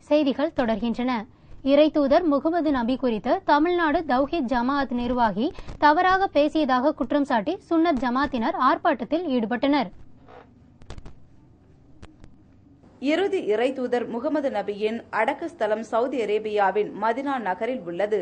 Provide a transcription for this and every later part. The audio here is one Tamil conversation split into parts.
செய்திகள் தொடர்கின்றன. இறை தூதர் முகமது நபி குறித்து தமிழ்நாடு தௌஹீத் ஜமாஅத் நிர்வாகி தவறாக பேசியதாக குற்றம் சாட்டி சுன்னத் ஜமாத்தினர் ஆர்ப்பாட்டத்தில் ஈடுபட்டனர். இறுதி இறை தூதர் முகமது நபியின் அடக்க ஸ்தலம் சவுதி அரேபியாவின் மதினா நகரில் உள்ளது.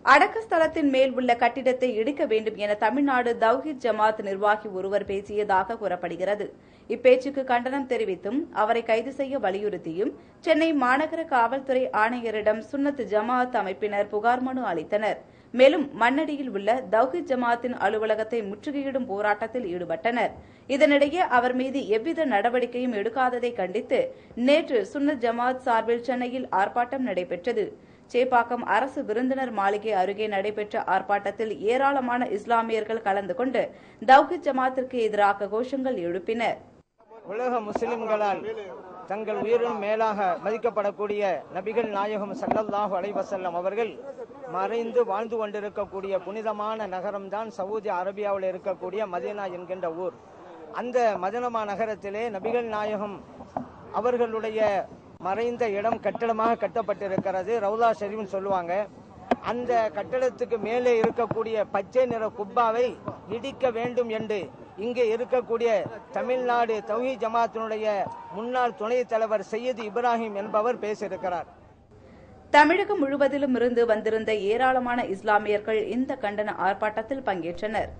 அடக்க ஸ்தலத்தின் மேல் உள்ள கட்டிடத்தை இடிக்க வேண்டும் என தமிழ்நாடு தௌஹீத் ஜமாத் நிர்வாகி ஒருவர் பேசியதாக கூறப்படுகிறது. இப்பேச்சுக்கு கண்டனம் தெரிவித்தும் அவரை கைது செய்ய வலியுறுத்தியும் சென்னை மாநகர காவல்துறை ஆணையரிடம் சுன்னத் ஜமாஅத் அமைப்பினர் புகார் மனு அளித்தனர். மேலும் மண்ணடியில் உள்ள தௌஹீத் ஜமாத்தின் அலுவலகத்தை முற்றுகையிடும் போராட்டத்தில் ஈடுபட்டனர். இதனிடையே அவர் மீது எவ்வித நடவடிக்கையும் எடுக்காததை கண்டித்து நேற்று சுன்னத் ஜமாத் சார்பில் சென்னையில் ஆர்ப்பாட்டம் நடைபெற்றது. சேப்பாக்கம் அரசு விருந்தினர் மாளிகை அருகே நடைபெற்ற ஆர்ப்பாட்டத்தில் ஏராளமான இஸ்லாமியர்கள் கலந்து கொண்டு தௌஹீத் ஜமாத்திற்கு எதிராக கோஷங்கள் எழுப்பினர். உலக முஸ்லிம்களால் தங்கள் உயிரினும் மேலாக மதிக்கப்படக்கூடிய நபிகள் நாயகம் ஸல்லல்லாஹு அலைஹி வஸல்லம் அவர்கள் மறைந்து வாழ்ந்து கொண்டிருக்கக்கூடிய புனிதமான நகரம்தான் சவுதி அரேபியாவில் இருக்கக்கூடிய மதீனா என்கின்ற ஊர். அந்த மதீனா நகரத்திலே நபிகள் நாயகம் அவர்களுடைய மறைந்த இடம் கட்டடமாக கட்டப்பட்டிருக்கிறது. ரவுலா ஷரீஃப்னு சொல்லுவாங்க. அந்த கட்டடத்துக்கு மேலே இருக்கக்கூடிய பச்சை நிற குப்பாவை இடிக்க வேண்டும் என்று இங்கே இருக்கக்கூடிய தமிழ்நாடு தௌஹீத் ஜமாத்தினுடைய முன்னாள் துணைத் தலைவர் சையது இப்ராஹிம் என்பவர் பேசியிருக்கிறார். தமிழகம் முழுவதிலும் இருந்து வந்திருந்த ஏராளமான இஸ்லாமியர்கள் இந்த கண்டன ஆர்ப்பாட்டத்தில் பங்கேற்றனர்.